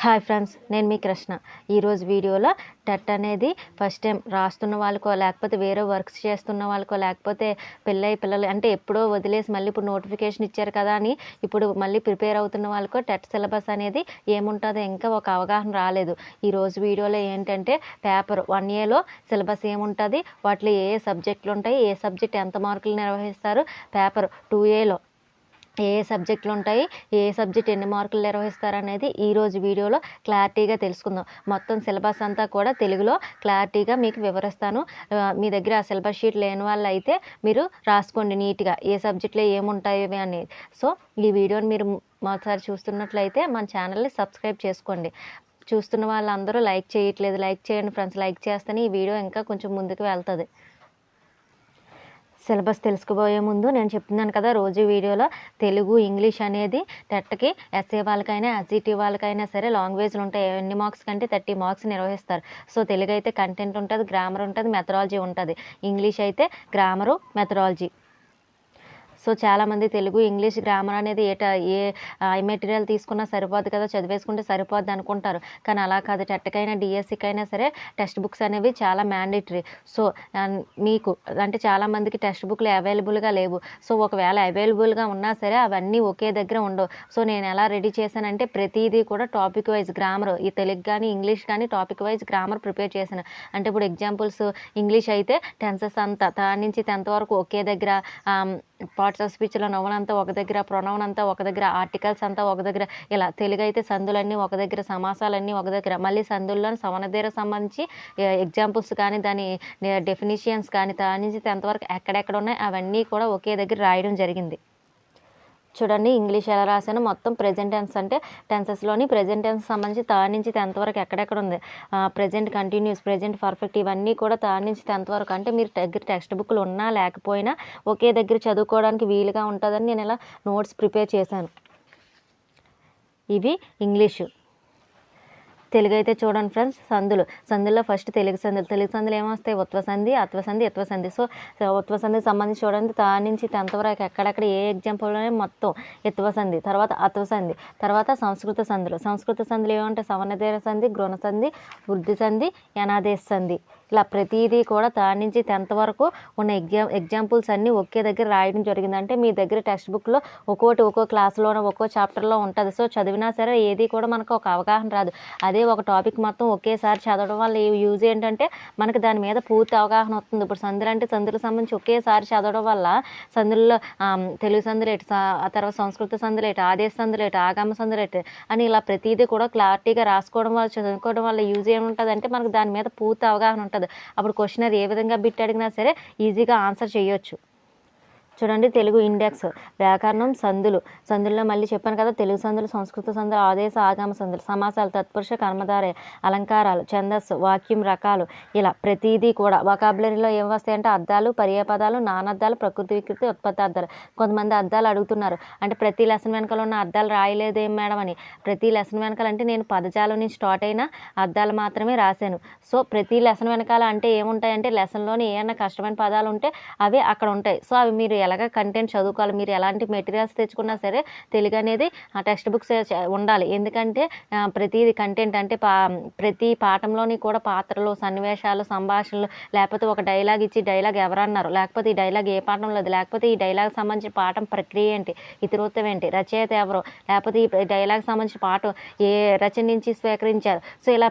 Hi friends, నేను మీ కృష్ణ. ఈరోజు వీడియోలో టెట్ అనేది ఫస్ట్ టైం రాస్తున్న వాళ్ళకో, లేకపోతే వేరే వర్క్స్ చేస్తున్న వాళ్ళకో, లేకపోతే పిల్లలు అంటే ఎప్పుడో వదిలేసి మళ్ళీ ఇప్పుడు నోటిఫికేషన్ ఇచ్చారు కదా అని ఇప్పుడు మళ్ళీ ప్రిపేర్ అవుతున్న వాళ్ళకో టెట్ సిలబస్ అనేది ఏముంటుందో ఇంకా ఒక అవగాహన రాలేదు. ఈరోజు వీడియోలో ఏంటంటే పేపర్ 1Aలో సిలబస్ ఏముంటుంది, వాటిలో ఏ సబ్జెక్టులు ఉంటాయి, ఏ సబ్జెక్ట్ ఎంత మార్కులు నిర్వహిస్తారు, పేపర్ 2Aలో ఏ సబ్జెక్టులు ఉంటాయి, ఏ సబ్జెక్ట్ ఎన్ని మార్కులు నిర్వహిస్తారు అనేది ఈరోజు వీడియోలో క్లారిటీగా తెలుసుకుందాం. మొత్తం సిలబస్ అంతా కూడా తెలుగులో క్లారిటీగా మీకు వివరిస్తాను. మీ దగ్గర ఆ సిలబస్ షీట్ లేని వాళ్ళు అయితే మీరు రాసుకోండి నీట్గా ఏ సబ్జెక్టులో ఏముంటాయి అనేది. సో ఈ వీడియోని మీరు మొదటిసారి చూస్తున్నట్లయితే మన ఛానల్ని సబ్స్క్రైబ్ చేసుకోండి. చూస్తున్న వాళ్ళందరూ లైక్ చేయట్లేదు, లైక్ చేయండి ఫ్రెండ్స్. లైక్ చేస్తేనే ఈ వీడియో ఇంకా కొంచెం ముందుకు వెళ్తుంది. సిలబస్ తెలుసుకోబోయే ముందు నేను చెప్తున్నాను కదా, రోజు వీడియోలో తెలుగు ఇంగ్లీష్ అనేది టెట్కి ఎస్ఏ వాళ్ళకైనా ఎస్జిటి వాళ్ళకైనా సరే లాంగ్వేజ్లు ఉంటాయి. ఎన్ని మార్క్స్ కంటే 30 మార్క్స్ నిర్వహిస్తారు. సో తెలుగు అయితే కంటెంట్ ఉంటుంది, గ్రామర్ ఉంటుంది, మెథడాలజీ ఉంటుంది. ఇంగ్లీష్ అయితే గ్రామరు, మెథడాలజీ. సో చాలామంది తెలుగు ఇంగ్లీష్ గ్రామర్ అనేది ఏ మెటీరియల్ తీసుకున్నా సరిపోద్ది కదా, చదివేసుకుంటే సరిపోద్ది అనుకుంటారు. కానీ అలా కాదు. టెట్కైనా డిఎస్సికైనా సరే టెక్స్ట్ బుక్స్ అనేవి చాలా మ్యాండేటరీ. సో మీకు అంటే చాలామందికి టెక్స్ట్ బుక్లు అవైలబుల్గా లేవు. సో ఒకవేళ అవైలబుల్గా ఉన్నా సరే అవన్నీ ఒకే దగ్గర ఉండవు. సో నేను ఎలా రెడీ చేశానంటే ప్రతిదీ కూడా టాపిక్ వైజ్ గ్రామర్, ఈ తెలుగు కానీ ఇంగ్లీష్ కానీ టాపిక్ వైజ్ గ్రామర్ ప్రిపేర్ చేశాను. అంటే ఇప్పుడు ఎగ్జాంపుల్స్ ఇంగ్లీష్ అయితే టెన్సెస్ అంతా థర్డ్ నుంచి 10th వరకు ఒకే దగ్గర, పార్ట్స్ ఆఫ్ స్పీచ్లో నౌన్ అంతా ఒక దగ్గర, ప్రొనౌన్ అంతా ఒక దగ్గర, ఆర్టికల్స్ అంతా ఒక దగ్గర. ఇలా తెలుగు అయితే సందులన్నీ ఒక దగ్గర, సమాసాలన్నీ ఒక దగ్గర. మళ్ళీ సందుల్లో సవనదేరకు సంబంధించి ఎగ్జాంపుల్స్ కానీ దాని డెఫినిషన్స్ కానీ థర్డ్ నుంచి 10th వరకు ఎక్కడెక్కడ ఉన్నాయి అవన్నీ కూడా ఒకే దగ్గర రాయడం జరిగింది. చూడండి ఇంగ్లీష్ ఎలా రాశాను. మొత్తం ప్రెజెంట్ టెన్స్ అంటే టెన్సెస్లోని ప్రెజెంట్ టెన్స్ సంబంధించి థర్డ్ నుంచి 10th వరకు ఎక్కడెక్కడ ఉంది, ప్రెజెంట్ కంటిన్యూస్, ప్రెజెంట్ పర్ఫెక్ట్, ఇవన్నీ కూడా థర్డ్ నుంచి 10th వరకు. అంటే మీరు దగ్గర టెక్స్ట్ బుక్లు ఉన్నా లేకపోయినా ఒకే దగ్గర చదువుకోవడానికి వీలుగా ఉంటుందని నేను ఇలా నోట్స్ ప్రిపేర్ చేశాను. ఇవి ఇంగ్లీషు. తెలుగు అయితే చూడండి ఫ్రెండ్స్, సందుల్లో ఫస్ట్ తెలుగు సందులు ఏమొస్తాయి, ఉత్వసంధి, అత్వసంధి, ఇత్వసంధి. సో ఉత్వసంధికి సంబంధించి చూడండి థర్డ్ నుంచి 10th వరకు ఎక్కడెక్కడ ఏ ఎగ్జాంపుల్లోనే మొత్తం ఇత్వసంధి, తర్వాత అత్వసంధి, తర్వాత సంస్కృత సంధులు ఏమంటే సవర్ణదేర సంధి, గృణ సంధి, వృద్ధి సంధి, యనాదేశ సంధి. ఇలా ప్రతిదీ కూడా థర్డ్ నుంచి 10th వరకు ఉన్న ఎగ్జాంపుల్స్ అన్నీ ఒకే దగ్గర రాయడం జరిగింది. అంటే మీ దగ్గర టెక్స్ట్ బుక్లో ఒక్కో క్లాస్లోనో ఒక్కో చాప్టర్లో ఉంటుంది. సో చదివినా సరే ఏది కూడా మనకు ఒక అవగాహన రాదు. అదే ఒక టాపిక్ మొత్తం ఒకేసారి చదవడం వల్ల యూజ్ ఏంటంటే మనకు దాని మీద పూర్తి అవగాహన వస్తుంది. ఇప్పుడు సందులు అంటే సందులకు సంబంధించి ఒకేసారి చదవడం వల్ల సందుల్లో తెలుగు సందులేటి, ఆ తర్వాత సంస్కృత సందులేటి, ఆదేశ సందులేటి, ఆగమ సందులేటి అని ఇలా ప్రతిదీ కూడా క్లారిటీగా రాసుకోవడం వల్ల, చదువుకోవడం వల్ల యూజ్ ఏముంటుంది అంటే మనకు దాని మీద పూర్తి అవగాహన ఉంటుంది. అప్పుడు క్వశ్చనర్ ఏ విధంగా బిట్ అడిగినా సరే ఈజీగా ఆన్సర్ చేయొచ్చు. చూడండి తెలుగు ఇండెక్స్, వ్యాకరణం, సందుల్లో మళ్ళీ చెప్పాను కదా, తెలుగు సందులు, సంస్కృత సందులు, ఆదేశ ఆగమ సందులు, సమాసాలు, తత్పురుష కర్మధారే, అలంకారాలు, ఛందస్సు, వాక్యం రకాలు. ఇలా ప్రతిదీ కూడా వొకాబులరీలో ఏం వస్తాయంటే అర్థాలు, పర్యాపదాలు, నానార్థాలు, ప్రకృతి వికృతి, ఉత్పత్తి అర్థాలు. కొంతమంది అర్థాలు అడుగుతున్నారు. అంటే ప్రతి లెసన్ వెనకాల ఉన్న అర్థాలు రాయలేదేం మేడం అని. ప్రతి లెసన్ వెనకాల అంటే నేను పదజాలం నుంచి స్టార్ట్ అయిన అర్థాలు మాత్రమే రాశాను. సో ప్రతి లెసన్ వెనకాల అంటే ఏముంటాయంటే లెసన్లోని ఏమైనా కష్టమైన పదాలు ఉంటే అవి అక్కడ ఉంటాయి. సో అవి మీరు ఎలాగ కంటెంట్ చదువుకోవాలి. మీరు ఎలాంటి మెటీరియల్స్ తెచ్చుకున్నా సరే తెలుగు అనేది టెక్స్ట్ బుక్స్ ఉండాలి. ఎందుకంటే ప్రతిది కంటెంట్ అంటే ప్రతి పాఠంలోని కూడా పాత్రలు, సన్నివేశాలు, సంభాషణలు, లేకపోతే ఒక డైలాగ్ ఇచ్చి డైలాగ్ ఎవరన్నారు, లేకపోతే ఈ డైలాగ్ ఏ పాఠంలో లేదు, లేకపోతే ఈ డైలాగ్ సంబంధించిన పాఠం ప్రక్రియ ఏంటి, ఇతివృత్తం ఏంటి, రచయిత ఎవరు, లేకపోతే ఈ డైలాగ్ సంబంధించిన పాఠం ఏ రచన నుంచి స్వీకరించారు. సో ఇలా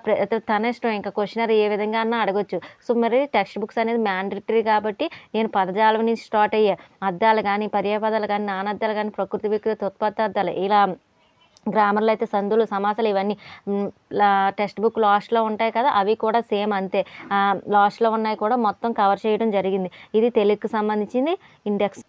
తన ఇష్టం, ఇంకా క్వశ్చనర్ ఏ విధంగా అన్నా అడగొచ్చు. సో మరి టెక్స్ట్ బుక్స్ అనేది మ్యాండేటరీ కాబట్టి నేను పదజాలం నుంచి స్టార్ట్ అయ్యే అర్థాలు కానీ, పర్యాపదాలు కానీ, నానార్థాలు కానీ, ప్రకృతి వికృతి, ఉత్పత్తి అర్థాలు, ఇలా గ్రామర్లో అయితే సందులు, సమాసాలు ఇవన్నీ టెక్స్ట్ బుక్ లాస్ట్లో ఉంటాయి కదా, అవి కూడా సేమ్ అంతే. లాస్ట్లో ఉన్నాయి కూడా మొత్తం కవర్ చేయడం జరిగింది. ఇది తెలుగుకి సంబంధించింది ఇండెక్స్.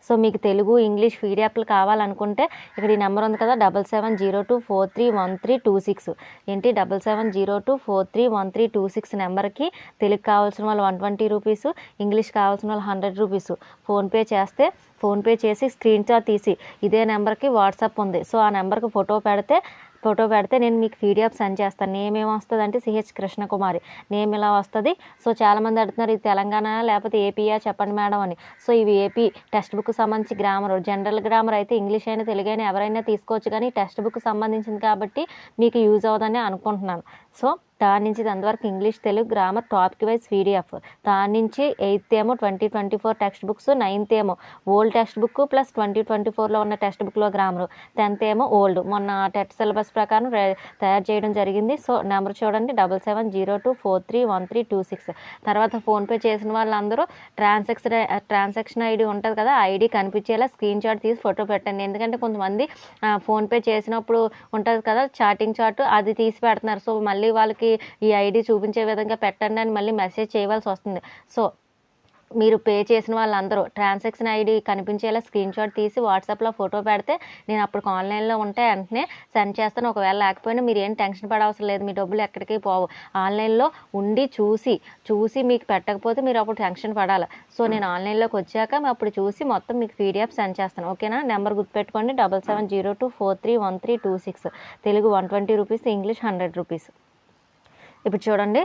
సో మీకు తెలుగు ఇంగ్లీష్ పీడిఎఫ్లు కావాలనుకుంటే ఇక్కడ ఈ నెంబర్ ఉంది కదా, 7702431326. ఏంటి 7702431326 నెంబర్కి తెలుగు కావాల్సిన వాళ్ళు 120 రూపీస్, ఇంగ్లీష్ కావాల్సిన వాళ్ళు 100 రూపీస్. ఫోన్పే చేస్తే ఫోన్పే చేసి స్క్రీన్ షాట్ తీసి ఇదే నెంబర్కి వాట్సాప్ ఉంది. సో ఆ నెంబర్కి ఫోటో పెడితే ఫోటో పెడితే నేను మీకు పీడిఎఫ్ సెండ్ చేస్తాను. నేమ్ ఏమొస్తుంది అంటే సిహెచ్ కృష్ణకుమారి నేమ్ ఇలా వస్తుంది. సో చాలామంది అడుగుతున్నారు ఇది తెలంగాణ లేకపోతే ఏపీయా చెప్పండి మేడం అని. సో ఇవి ఏపీ టెక్స్ట్ బుక్ సంబంధించి గ్రామర్, జనరల్ గ్రామర్ అయితే ఇంగ్లీష్ అయినా తెలుగు అయినా ఎవరైనా తీసుకోవచ్చు, కానీ టెక్స్ట్ బుక్ సంబంధించింది కాబట్టి మీకు యూజ్ అవుతుందని అనుకుంటున్నాను. సో దాని నుంచి 10th వరకు English Telugu grammar topic wise PDF, దాని నుంచి 8th ఏమో 2024 టెక్స్ట్ బుక్స్, 9th ఏమో ఓల్డ్ టెక్స్ట్ బుక్ ప్లస్ 2024లో ఉన్న టెక్స్ట్ బుక్లో గ్రామర్, 10th ఏమో ఓల్డ్ మొన్న టెట్ సిలబస్ ప్రకారం తయారు చేయడం జరిగింది. సో నెంబర్ చూడండి 7702431326. తర్వాత ఫోన్పే చేసిన వాళ్ళందరూ ట్రాన్సాక్షన్ ఐడి ఉంటుంది కదా, ఐడి కనిపించేలా స్క్రీన్ షాట్ తీసి ఫోటో పెట్టండి. ఎందుకంటే కొంతమంది ఫోన్పే చేసినప్పుడు ఉంటుంది కదా చాటింగ్ చాట్, అది తీసి పెడుతున్నారు. సో మళ్ళీ వాళ్ళకి ఈ ఐడి చూపించే విధంగా పెట్టండి అని మళ్ళీ మెసేజ్ చేయవలసి వస్తుంది. సో మీరు పే చేసిన వాళ్ళందరూ ట్రాన్సాక్షన్ ఐడి కనిపించేలా స్క్రీన్ షాట్ తీసి వాట్సాప్లో ఫోటో పెడితే నేను అప్పుడు ఆన్లైన్లో ఉంటే వెంటనే సెండ్ చేస్తాను. ఒకవేళ లేకపోయినా మీరు ఏం టెన్షన్ పడవసరం లేదు, మీ డబ్బులు ఎక్కడికి పోవు. ఆన్లైన్లో ఉండి చూసి మీకు పెట్టకపోతే మీరు అప్పుడు టెన్షన్ పడాలి. సో నేను ఆన్లైన్లోకి వచ్చాక అప్పుడు చూసి మొత్తం మీకు పీడిఎఫ్ సెండ్ చేస్తాను. ఓకేనా? నెంబర్ గుర్తుపెట్టుకోండి 7702431326. Telugu 120 rupees, English 100 rupees. ఇప్పుడు చూడండి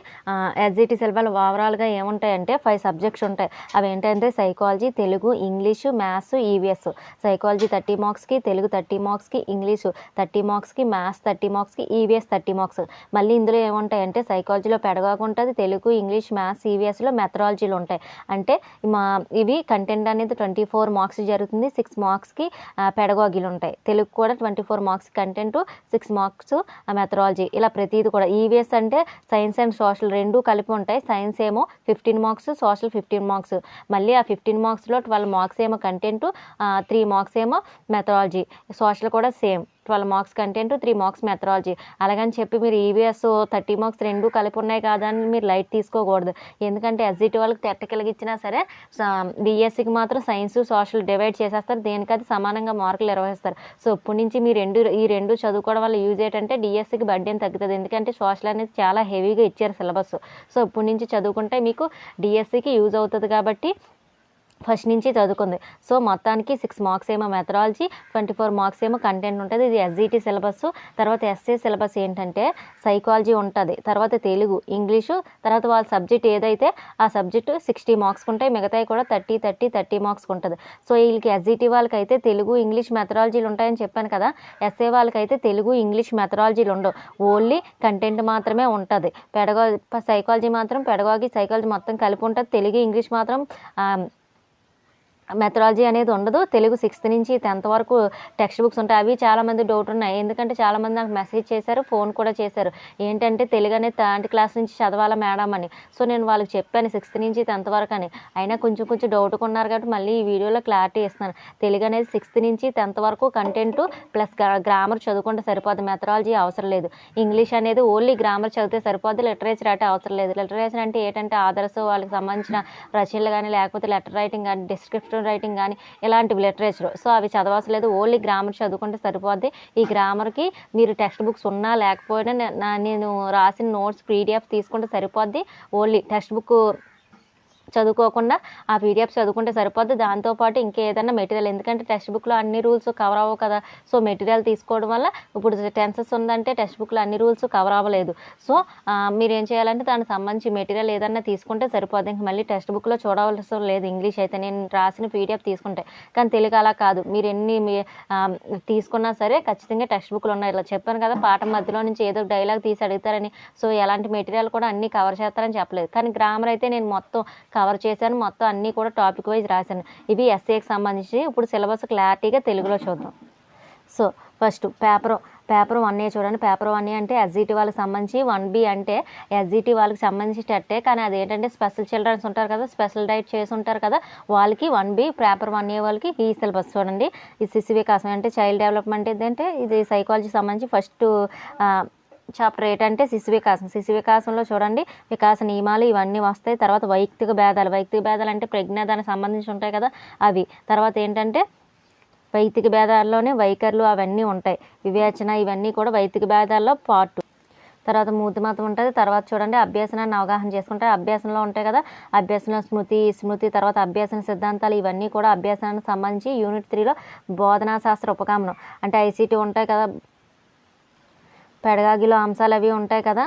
ఎస్జిటి సిలబస్ ఓవరాల్గా ఏముంటాయంటే 5 సబ్జెక్ట్స్ ఉంటాయి. అవి ఏంటంటే psychology, Telugu, English, maths, EVS. Psychology 30 మార్క్స్కి, తెలుగు 30 మార్క్స్కి, ఇంగ్లీషు 30 మార్క్స్కి, మ్యాథ్స్ 30 మార్క్స్కి, ఈవీఎస్ 30 మార్క్స్. మళ్ళీ ఇందులో ఏముంటాయంటే సైకాలజీలో పెడగాగ్ ఉంటుంది, తెలుగు, ఇంగ్లీష్, మ్యాథ్స్, ఈవీఎస్లో మెథడాలజీలు ఉంటాయి. అంటే ఇవి కంటెంట్ అనేది 24 మార్క్స్ జరుగుతుంది, 6 మార్క్స్కి పెడగాగీలు ఉంటాయి. తెలుగు కూడా 24 మార్క్స్ కంటెంట్, 6 మార్క్స్ మెథడాలజీ. ఇలా ప్రతిదీ కూడా. ఈవీఎస్ అంటే సైన్స్ అండ్ సోషల్ రెండూ కలిపి ఉంటాయి. సైన్స్ ఏమో 15 మార్క్స్, సోషల్ 15 మార్క్స్. మళ్ళీ ఆ 15 మార్క్స్లో 12 మార్క్స్ ఏమో కంటెంట్, 3 మార్క్స్ ఏమో మెథడాలజీ. సోషల్ కూడా same 12 marks content, 3 marks methodology. అలాగని చెప్పి మీరు ఈవీఎస్ 30 మార్క్స్ రెండూ కలిపి ఉన్నాయి కదా అని మీరు లైట్ తీసుకోకూడదు. ఎందుకంటే ఎస్జిటి వాళ్ళకి టెక్నికల్గా ఇచ్చినా సరే డిఎస్సికి మాత్రం సైన్స్ సోషల్ డివైడ్ చేసేస్తారు, దేనికది సమానంగా మార్కులు నిర్వహిస్తారు. సో ఇప్పటి నుంచి ఈ రెండు చదువుకోవడం వల్ల యూజ్ ఏంటంటే డిఎస్సికి బడ్డేని తగ్గుతుంది. ఎందుకంటే సోషల్ అనేది చాలా హెవీగా ఇచ్చారు సిలబస్. సో ఇప్పటి నుంచి చదువుకుంటే మీకు డిఎస్సికి యూజ్ అవుతుంది కాబట్టి ఫస్ట్ నుంచి చదువుకుంది. సో మొత్తానికి 6 మార్క్స్ ఏమో మెథడాలజీ, 24 మార్క్స్ ఏమో కంటెంట్ ఉంటుంది. ఇది ఎస్జిటి సిలబస్. తర్వాత ఎస్ఏ సిలబస్ ఏంటంటే సైకాలజీ ఉంటుంది, తర్వాత తెలుగు, ఇంగ్లీషు, తర్వాత వాళ్ళ సబ్జెక్ట్ ఏదైతే ఆ సబ్జెక్టు 60 మార్క్స్ ఉంటాయి, మిగతాయి కూడా 30 మార్క్స్ ఉంటుంది. సో వీళ్ళకి ఎస్జిటి వాళ్ళకైతే తెలుగు, ఇంగ్లీష్, మెథడాలజీలు ఉంటాయని చెప్పాను కదా. ఎస్ఏ వాళ్ళకైతే తెలుగు, ఇంగ్లీష్, మెథడాలజీలు ఉండవు, ఓన్లీ కంటెంట్ మాత్రమే ఉంటుంది. సైకాలజీ మాత్రం సైకాలజీ మొత్తం కలిపి ఉంటుంది. తెలుగు, ఇంగ్లీష్ మాత్రం మెథడాలజీ అనేది ఉండదు. తెలుగు 6th నుంచి 10th వరకు టెక్స్ట్ బుక్స్ ఉంటాయి. అవి చాలామంది డౌట్ ఉన్నాయి. ఎందుకంటే చాలామంది నాకు మెసేజ్ చేశారు, ఫోన్ కూడా చేశారు, ఏంటంటే తెలుగు అనేది 3rd క్లాస్ నుంచి చదవాలా మేడం అని. సో నేను వాళ్ళకి చెప్పాను 6th నుంచి 10th వరకు అని. అయినా కొంచెం డౌట్గా ఉన్నారు కాబట్టి మళ్ళీ ఈ వీడియోలో క్లారిటీ ఇస్తున్నాను. తెలుగు అనేది 6th నుంచి 10th వరకు కంటెంట్ ప్లస్ గ్రామర్ చదువుకుంటే సరిపోద్ది, మెథడాలజీ అవసరం లేదు. ఇంగ్లీష్ అనేది ఓన్లీ గ్రామర్ చదివితే సరిపోద్ది, లిటరేచర్ అంటే అవసరం లేదు. లిటరేచర్ అంటే ఏంటంటే ఆదర్స్ వాళ్ళకి సంబంధించిన రచనలు కానీ, లేకపోతే లెటర్ రైటింగ్ కానీ, డిస్క్రిప్షన్ రైటింగ్ కానీ, ఇలాంటివి లిటరేచర్. సో అవి చదవాల్సిన లేదు, ఓన్లీ గ్రామర్ చదువుకుంటే సరిపోద్ది. ఈ గ్రామర్కి మీరు టెక్స్ట్ బుక్స్ ఉన్నా లేకపోయినా నేను రాసిన నోట్స్ పీడిఎఫ్ తీసుకుంటే సరిపోద్ది. ఓన్లీ టెక్స్ట్ బుక్ చదువుకోకుండా ఆ పీడిఎఫ్ చదువుకుంటే సరిపోద్ది. దాంతోపాటు ఇంకేదైనా మెటీరియల్, ఎందుకంటే టెక్స్ట్ బుక్లో అన్ని రూల్స్ కవర్ అవ్వవు కదా. సో మెటీరియల్ తీసుకోవడం వల్ల ఇప్పుడు టెన్సెస్ ఉందంటే టెక్స్ట్ బుక్లో అన్ని రూల్స్ కవర్ అవ్వలేదు. సో మీరు ఏం చేయాలంటే దానికి సంబంధించి మెటీరియల్ ఏదన్నా తీసుకుంటే సరిపోద్ది. ఇంక మళ్ళీ టెక్స్ట్ బుక్లో చూడవలసిన లేదు. ఇంగ్లీష్ అయితే నేను రాసిన పీడిఎఫ్ తీసుకుంటే, కానీ తెలుగు అలా కాదు. మీరు ఎన్ని తీసుకున్నా సరే ఖచ్చితంగా టెక్స్ట్ బుక్లో ఉన్నాయి. ఇలా చెప్పాను కదా, పాఠం మధ్యలో నుంచి ఏదో డైలాగ్ తీసి అడుగుతారని. సో ఎలాంటి మెటీరియల్ కూడా అన్నీ కవర్ చేస్తారని చెప్పలేదు. కానీ గ్రామర్ అయితే నేను మొత్తం కవర్ చేశాను, మొత్తం అన్నీ కూడా టాపిక్ వైజ్ రాశాను. ఇవి ఎస్ఏకి సంబంధించి. ఇప్పుడు సిలబస్ క్లారిటీగా తెలుగులో చూద్దాం. సో ఫస్ట్ పేపర్ 1A చూడండి. పేపర్ 1A అంటే ఎస్జిటి వాళ్ళకి సంబంధించి, 1B అంటే ఎస్జిటి వాళ్ళకి సంబంధించి టెట్టే, కానీ అదేంటంటే స్పెషల్ చిల్డ్రన్స్ ఉంటారు కదా, స్పెషల్ డైట్ చేసి ఉంటారు కదా, వాళ్ళకి 1B. పేపర్ 1A వాళ్ళకి ఈ సిలబస్ చూడండి. ఈ శిశు వికాసం అంటే చైల్డ్ డెవలప్మెంట్ ఏంటంటే ఇది సైకాలజీ సంబంధించి ఫస్ట్ చాప్టర్ 8 అంటే శిశు వికాసంలో చూడండి వికాస నియమాలు ఇవన్నీ వస్తాయి. తర్వాత వైయక్తిక భేదాలు అంటే ప్రజ్ఞ దానికి సంబంధించి ఉంటాయి కదా అవి. తర్వాత ఏంటంటే వైయక్తిక భేదాల్లోనే వైఖరులు అవన్నీ ఉంటాయి, వివేచన ఇవన్నీ కూడా వైయక్తిక భేదాల్లో పార్ట్. తర్వాత మూర్తిమతం ఉంటుంది. తర్వాత చూడండి అభ్యాసనాన్ని అవగాహన చేసుకుంటే అభ్యాసంలో ఉంటాయి కదా, అభ్యాసంలో స్మృతి తర్వాత అభ్యాసన సిద్ధాంతాలు ఇవన్నీ కూడా అభ్యాసానికి సంబంధించి యూనిట్ 3లో బోధనా శాస్త్ర ఉపగమనం అంటే ఐసీటీ ఉంటాయి కదా, పెడగాగిలో అంశాలు అవి ఉంటాయి కదా,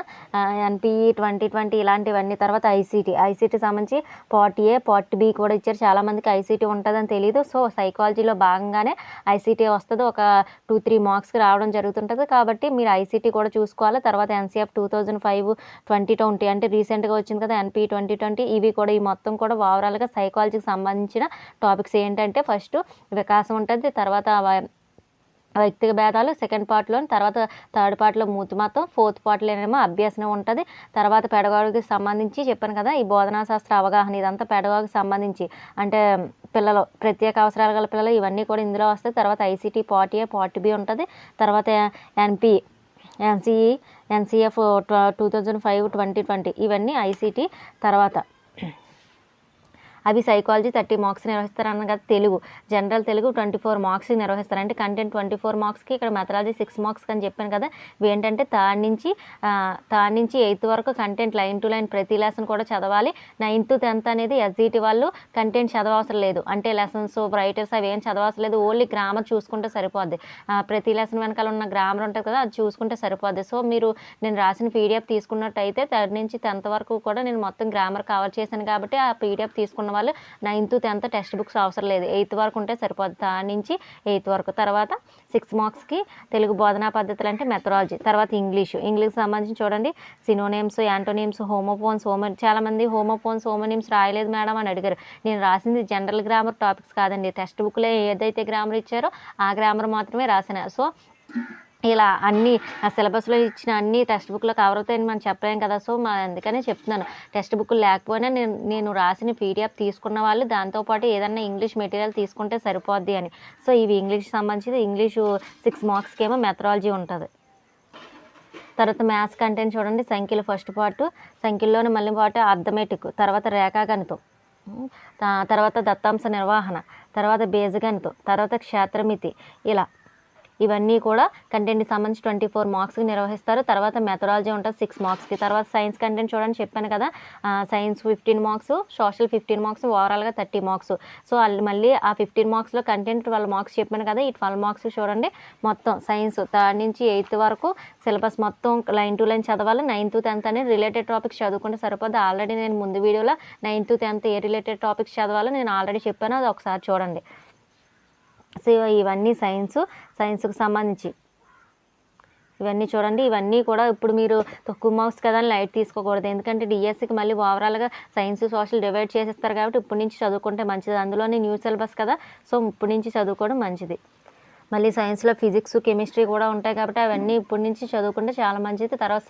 ఎన్పిఈ 2020 ఇలాంటివన్నీ. తర్వాత ఐసీటీ సంబంధించి పార్ట్ ఏ పార్ట్ బి కూడా ఇచ్చారు. చాలామందికి ఐసీటీ ఉంటుందని తెలియదు. సో సైకాలజీలో భాగంగానే ఐసీటీ వస్తుంది, ఒక 2-3 మార్క్స్కి రావడం జరుగుతుంటుంది. కాబట్టి మీరు ఐసీటీ కూడా చూసుకోవాలి. తర్వాత ఎన్సీఎఫ్ 2005, 2020 అంటే రీసెంట్గా వచ్చింది కదా ఎన్పిఈ 2020, ఇవి కూడా ఈ మొత్తం కూడా ఓవరాల్గా సైకాలజీకి సంబంధించిన టాపిక్స్ ఏంటంటే ఫస్ట్ వికాసం ఉంటుంది, తర్వాత వ్యక్తిగత భేదాలు సెకండ్ పార్ట్లో, తర్వాత థర్డ్ పార్ట్లో మూతిమతం, ఫోర్త్ పార్ట్లోనేమో అభ్యసనం ఉంటుంది. తర్వాత పెడగాగికి సంబంధించి చెప్పాను కదా ఈ బోధనా శాస్త్ర అవగాహన, ఇదంతా పెడగాగికి సంబంధించి అంటే పిల్లలు ప్రత్యేక అవసరాలు గల పిల్లలు ఇవన్నీ కూడా ఇందులో వస్తాయి. తర్వాత ICT part A part B ఉంటుంది. తర్వాత ఎన్సీఎఫ్ 2005, 2020 ఇవన్నీ ఐసీటీ. తర్వాత అవి సైకాలజీ 30 మార్క్స్ నిర్వహిస్తారు అన్న కదా. జనరల్ తెలుగు 24 మార్క్స్ నిర్వహిస్తారు. అంటే కంటెంట్ 24 మార్క్స్కి, ఇక్కడ మెథడాలజీ 6 మార్క్స్ అని చెప్పాను కదా. ఇవి ఏంటంటే థర్డ్ నుంచి 8th వరకు కంటెంట్ లైన్ టు లైన్ ప్రతి లెసన్ కూడా చదవాలి. 9th, 10th అనేది ఎస్జిటి వాళ్ళు కంటెంట్ చదవవసరం లేదు, అంటే లెసన్స్ రైటర్స్ అవి ఏం చదవవసరం లేదు, ఓన్లీ గ్రామర్ చూసుకుంటే సరిపోద్ది. ప్రతి లెసన్ వెనకాల ఉన్న గ్రామర్ ఉంటుంది కదా, అది చూసుకుంటే సరిపోద్ది. సో మీరు నేను రాసిన పీడిఎఫ్ తీసుకున్నట్టయితే 3rd నుంచి 10th వరకు కూడా నేను మొత్తం గ్రామర్ కవర్ చేశాను కాబట్టి ఆ పీడిఎఫ్ తీసుకున్న వాళ్ళు 9th, 10th టెక్స్ట్ బుక్స్ అవసరం లేదు, 8th వరకు ఉంటే సరిపోద్ది. 3rd నుంచి 8th వరకు. తర్వాత 6 మార్క్స్కి తెలుగు బోధనా పద్ధతులు అంటే మెథడాలజీ. తర్వాత ఇంగ్లీష్ సంబంధించి చూడండి సినోనిమ్స్, యాంటోనిమ్స్, హోమోఫోన్స్, చాలామంది హోమోఫోన్స్, హోమోనిమ్స్ రాయలేదు మేడం అని అడిగారు. నేను రాసింది జనరల్ గ్రామర్ టాపిక్స్ కాదండి, టెక్స్ట్ బుక్లో ఏదైతే గ్రామర్ ఇచ్చారో ఆ గ్రామర్ మాత్రమే రాసిన. సో ఇలా అన్ని సిలబస్లో ఇచ్చిన అన్ని టెక్స్ట్ బుక్లో కవర్ అవుతాయని మనం చెప్పలేం కదా. సో అందుకనే చెప్తున్నాను, టెక్స్ట్ బుక్ లేకపోయినా నేను రాసిన పీడిఎఫ్ తీసుకున్న వాళ్ళు దాంతోపాటు ఏదన్నా ఇంగ్లీష్ మెటీరియల్ తీసుకుంటే సరిపోద్ది అని. సో ఇవి ఇంగ్లీష్ సంబంధించి ఇంగ్లీషు 6 మార్క్స్కి ఏమో మెథడాలజీ ఉంటుంది. తర్వాత మ్యాథ్స్ కంటెంట్ చూడండి, సంఖ్యలు ఫస్ట్ పార్ట్, సంఖ్యల్లోని మళ్ళీ పార్ట్ అర్థమెటిక్, తర్వాత రేఖాగణితం, తర్వాత దత్తాంశ నిర్వహణ, తర్వాత బీజగణితం, తర్వాత క్షేత్రమితి, ఇలా ఇవన్నీ కూడా కంటెంట్కి సంబంధించి 24 మార్క్స్కి నిర్వహిస్తారు. తర్వాత మెథడాలజీ ఉంటుంది 6 మార్క్స్కి. తర్వాత సైన్స్ కంటెంట్ చూడండి, చెప్పాను కదా సైన్స్ 15 మార్క్స్, సోషల్ 15 మార్క్స్, ఓవరాల్గా 30 మార్క్స్. సో మళ్ళీ ఆ 15 మార్క్స్లో కంటెంట్ 12 మార్క్స్ చెప్పాను కదా, ఈ 12 మార్క్స్ చూడండి మొత్తం సైన్స్ 3rd నుంచి 8th వరకు సిలబస్ మొత్తం లైన్ టు లైన్ చదవాలి. 9th, 10th అనేది రిలేటెడ్ టాపిక్స్ చదువుకుంటే సరిపోద్ది. ఆల్రెడీ నేను ముందు వీడియోలో 9th, 10th ఏ రిలేటెడ్ టాపిక్స్ చదవాలో నేను ఆల్రెడీ చెప్పాను, అది ఒకసారి చూడండి. సో ఇవన్నీ సైన్స్కి సంబంధించి ఇవన్నీ చూడండి. ఇవన్నీ కూడా ఇప్పుడు మీరు తక్కువ మార్క్స్ కదా అని లైట్ తీసుకోకూడదు, ఎందుకంటే డిఎస్సికి మళ్ళీ ఓవరాల్గా సైన్స్, సోషల్ డివైడ్ చేసేస్తారు కాబట్టి ఇప్పటి నుంచి చదువుకుంటే మంచిది. అందులోనే న్యూ సిలబస్ కదా, సో ఇప్పటి నుంచి చదువుకోవడం మంచిది. మళ్ళీ సైన్స్లో ఫిజిక్స్, కెమిస్ట్రీ కూడా ఉంటాయి కాబట్టి అవన్నీ ఇప్పటి నుంచి చదువుకుంటే చాలా మంచిది. తర్వాత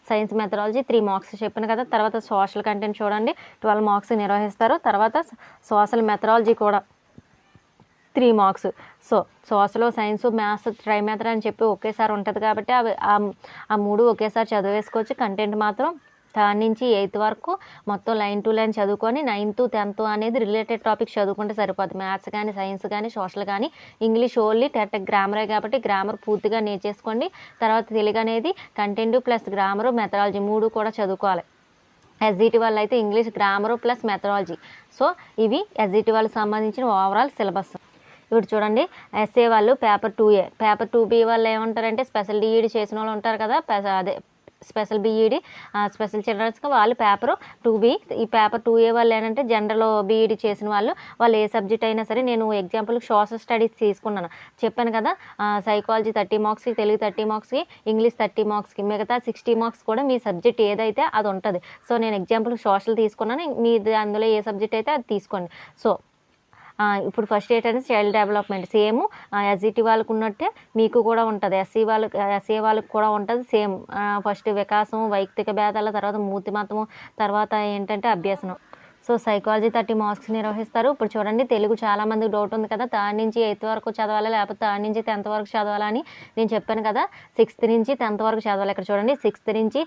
సైన్స్ మెథడాలజీ 3 మార్క్స్ చెప్పాను కదా. తర్వాత సోషల్ కంటెంట్ చూడండి 12 మార్క్స్ నిర్వహిస్తారు. తర్వాత సోషల్ మెథడాలజీ కూడా 3 marks. So social, science, maths trimethod అని చెప్పి ఒకేసారి ఉంటుంది కాబట్టి అవి ఆ 3 ఒకేసారి చదివేసుకోవచ్చు. కంటెంట్ మాత్రం 3rd నుంచి 8th వరకు మొత్తం లైన్ టు లైన్ చదువుకొని 9th, 10th అనేది రిలేటెడ్ టాపిక్స్ చదువుకుంటే సరిపోతుంది. మ్యాథ్స్ కానీ, సైన్స్ కానీ, సోషల్ కానీ. ఇంగ్లీష్ ఓన్లీ గ్రామరే కాబట్టి గ్రామర్ పూర్తిగా నేర్చేసుకోండి. తర్వాత తెలుగు అనేది కంటెంట్ ప్లస్ గ్రామరు, మెథడాలజీ 3 కూడా చదువుకోవాలి. ఎస్జిటి వాళ్ళు అయితే English, grammar plus methodology. So ఇవి ఎస్జిటి వాళ్ళకి సంబంధించిన ఓవరాల్ సిలబస్. ఇప్పుడు చూడండి ఎస్ఏ వాళ్ళు పేపర్ 2A, పేపర్ 2B వాళ్ళు ఏమంటారంటే స్పెషల్ డిఈడి చేసిన వాళ్ళు ఉంటారు కదా, అదే స్పెషల్ బీఈడి, స్పెషల్ చిల్డ్రన్స్గా వాళ్ళు పేపర్ 2B. ఈ పేపర్ 2A వాళ్ళు ఏంటంటే జనరల్ బీఈడి చేసిన వాళ్ళు ఏ సబ్జెక్ట్ అయినా సరే, నేను ఎగ్జాంపుల్ సోషల్ స్టడీస్ తీసుకున్నాను చెప్పాను కదా, సైకాలజీ 30 మార్క్స్కి, తెలుగు 30 మార్క్స్కి, ఇంగ్లీష్ 30 మార్క్స్కి, మిగతా 60 మార్క్స్ కూడా మీ సబ్జెక్ట్ ఏదైతే అది ఉంటుంది. సో నేను ఎగ్జాంపుల్ సోషల్ తీసుకున్నాను, మీది అందులో ఏ సబ్జెక్ట్ అయితే అది తీసుకోండి. సో ఇప్పుడు ఫస్ట్ ఏంటంటే చైల్డ్ డెవలప్మెంట్ సేమ్ ఎస్జిటి వాళ్ళకు ఉన్నట్టే మీకు కూడా ఉంటుంది, ఎస్సీ వాళ్ళకి కూడా ఉంటుంది సేమ్. ఫస్ట్ వికాసం, వైయక్తిక భేదాల, తర్వాత మూర్తిమతము, తర్వాత ఏంటంటే అభ్యసనం. సో సైకాలజీ 30 మార్క్స్ నిర్వహిస్తారు. ఇప్పుడు చూడండి తెలుగు చాలామందికి డౌట్ ఉంది కదా, 3rd నుంచి 8th వరకు చదవాలి లేకపోతే 3rd నుంచి 10th వరకు చదవాలని నేను చెప్పాను కదా. 6th నుంచి 10th వరకు చదవాలి. ఇక్కడ చూడండి 6th నుంచి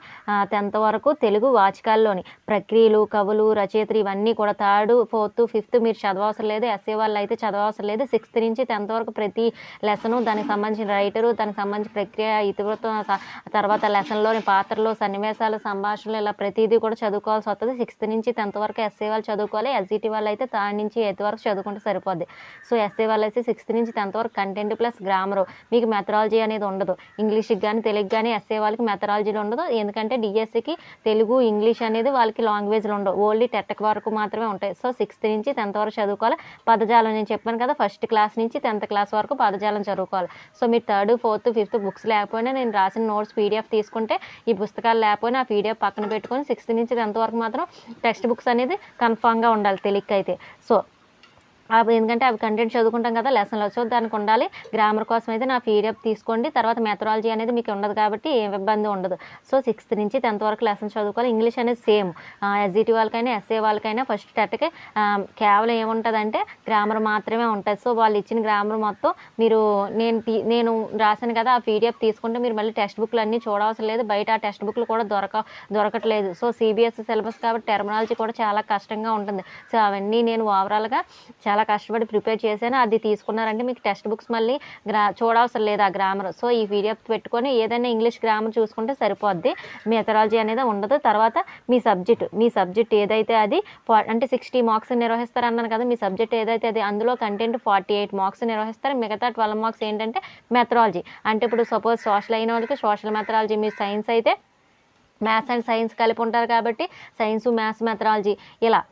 10th వరకు తెలుగు వాచకాల్లోని ప్రక్రియలు, కవులు, రచయితలు ఇవన్నీ కూడా 3rd, 4th, 5th మీరు చదవవసరం లేదు. ఎస్ఏ వాళ్ళు అయితే చదవవసరం లేదు. 6th నుంచి 10th వరకు ప్రతి లెసను, దానికి సంబంధించిన రైటరు, దానికి సంబంధించిన ప్రక్రియ, ఇతివృత్తం, తర్వాత లెసన్లోని పాత్రలు, సన్నివేశాలు, సంభాషణలు, ఇలా ప్రతిదీ కూడా చదువుకోవాల్సి వస్తుంది. 6th నుంచి 10th వరకు ఎస్ఏ వాళ్ళు చదువుకోవాలి. ఎస్జిటి వాళ్ళు అయితే థర్డ్ నుంచి 8th వరకు చదువుకుంటే సరిపోద్ది. సో ఎస్ఏ వాళ్ళు అయితే 6th నుంచి 10th వరకు కంటెంట్ ప్లస్ గ్రామరు. మీకు మెథడాలజీ అనేది ఉండదు. ఇంగ్లీష్కి కానీ తెలుగు కానీ ఎస్ఏ వాళ్ళకి మెథడాలజీలు ఉండదు. ఎందుకంటే డిఎస్సికి తెలుగు ఇంగ్లీష్ అనేది వాళ్ళకి లాంగ్వేజ్లు ఉండవు. ఓన్లీ టెట్ వరకు మాత్రమే ఉంటాయి. సో 6th నుంచి 10th వరకు చదువుకోవాలి. పదజాలం నేను చెప్పాను కదా, ఫస్ట్ క్లాస్ నుంచి 10th క్లాస్ వరకు పదజాలం చదువుకోవాలి. సో మీరు 3rd, 4th, 5th బుక్స్ లేకపోయినా నేను రాసిన నోట్స్ పీడిఎఫ్ తీసుకుంటే, ఈ పుస్తకాలు లేకపోయినా ఆ పీడిఎఫ్ పక్కన పెట్టుకొని 6th నుంచి 10th వరకు మాత్రం టెక్స్ట్ బుక్స్ అనేది కన్ఫామ్గా ఉండాలి తెలుగుకి అయితే. సో ఎందుకంటే అవి కంటెంట్ చదువుకుంటాం కదా లెసన్లో, సో దానికి ఉండాలి. గ్రామర్ కోసం అయితే నా పీడిఎఫ్ తీసుకోండి. తర్వాత మెథడాలజీ అనేది మీకు ఉండదు కాబట్టి ఏం ఇబ్బంది ఉండదు. సో 6th నుంచి 10th వరకు లెసన్ చదువుకోవాలి. ఇంగ్లీష్ అనేది సేమ్ ఎస్జిటి వాళ్ళకైనా ఎస్ఏ వాళ్ళకైనా ఫస్ట్ టెట్కి కేవలం ఏముంటుందంటే గ్రామర్ మాత్రమే ఉంటుంది. సో వాళ్ళు ఇచ్చిన గ్రామర్ మొత్తం మీరు నేను రాశాను కదా ఆ పీడిఎఫ్ తీసుకుంటే మీరు మళ్ళీ టెక్స్ట్ బుక్లు అన్నీ చూడవసరం లేదు. బయట ఆ టెక్స్ట్ బుక్లు కూడా దొరకట్లేదు. సో సిబిఎస్ఈ సిలబస్ కాబట్టి టెర్మినాలజీ కూడా చాలా కష్టంగా ఉంటుంది. సో అవన్నీ నేను ఓవరాల్గా చాలా కష్టపడి ప్రిపేర్ చేశాను. అది తీసుకున్నారంటే మీకు టెక్స్ట్ బుక్స్ మళ్ళీ చూడవసరం లేదు ఆ గ్రామర్. సో ఈ పీడిఎఫ్ పెట్టుకొని ఏదైనా ఇంగ్లీష్ గ్రామర్ చూసుకుంటే సరిపోద్ది. మెథడాలజీ అనేది ఉండదు. తర్వాత మీ సబ్జెక్ట్ ఏదైతే అది అంటే 60 మార్క్స్ నిర్వహిస్తారన్నాను కదా, మీ సబ్జెక్ట్ ఏదైతే అది అందులో కంటెంట్ 48 మార్క్స్ నిర్వహిస్తారు. మిగతా 12 మార్క్స్ ఏంటంటే మెథడాలజీ. అంటే ఇప్పుడు సపోజ్ సోషల్ అయిన వాళ్ళకి సోషల్ మెథడాలజీ, మీ సైన్స్ అయితే మ్యాథ్స్ అండ్ సైన్స్ కలిపి ఉంటారు కాబట్టి సైన్స్ మ్యాథ్స్ మెథడాలజీ ఇలా.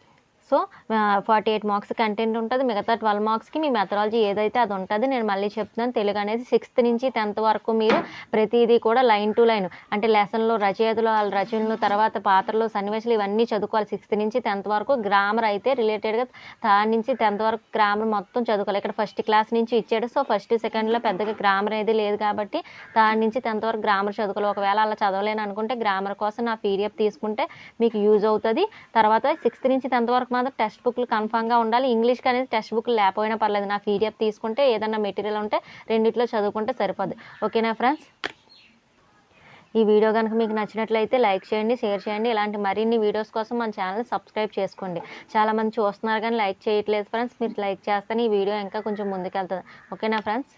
సో 48 మార్క్స్ కంటెంట్ ఉంటుంది. మిగతా 12 మార్క్స్కి మీ మెథడాలజీ ఏదైతే అది ఉంటుంది. నేను మళ్ళీ చెప్తున్నాను, తెలుగు అనేది 6th నుంచి 10th వరకు మీరు ప్రతిదీ కూడా లైన్ టు లైన్ అంటే లెసన్లో రచయితలు వాళ్ళ రచనలు, తర్వాత పాత్రలు, సన్నివేశాలు ఇవన్నీ చదువుకోవాలి. 6th నుంచి 10th వరకు. గ్రామర్ అయితే రిలేటెడ్గా 3rd నుంచి 10th వరకు గ్రామర్ మొత్తం చదువుకోవాలి. ఇక్కడ ఫస్ట్ క్లాస్ నుంచి ఇచ్చాడు. సో 1st, 2ndలో పెద్దగా గ్రామర్ అనేది లేదు కాబట్టి 3rd నుంచి 10th వరకు గ్రామర్ చదువుకోవాలి. ఒకవేళ అలా చదవలేను అనుకుంటే గ్రామర్ కోసం నా పీడిఎఫ్ తీసుకుంటే మీకు యూజ్ అవుతుంది. తర్వాత 6th నుంచి 10th వరకు మాత్రం టెక్స్ట్ బుక్లు కన్ఫామ్గా ఉండాలి. ఇంగ్లీష్కి అనేది టెక్స్ట్ బుక్లు లేకపోయినా పర్లేదు. నా పీడిఎఫ్ తీసుకుంటే ఏదైనా మెటీరియల్ ఉంటే రెండిట్లో చదువుకుంటే సరిపోద్ది. ఓకేనా ఫ్రెండ్స్? ఈ వీడియో కనుక మీకు నచ్చినట్లయితే లైక్ చేయండి, షేర్ చేయండి. ఇలాంటి మరిన్ని వీడియోస్ కోసం మన ఛానల్ సబ్స్క్రైబ్ చేసుకోండి. చాలామంది చూస్తున్నారు కానీ లైక్ చేయట్లేదు ఫ్రెండ్స్. మీరు లైక్ చేస్తేనే ఈ వీడియో ఇంకా కొంచెం ముందుకెళ్తుంది. ఓకేనా ఫ్రెండ్స్?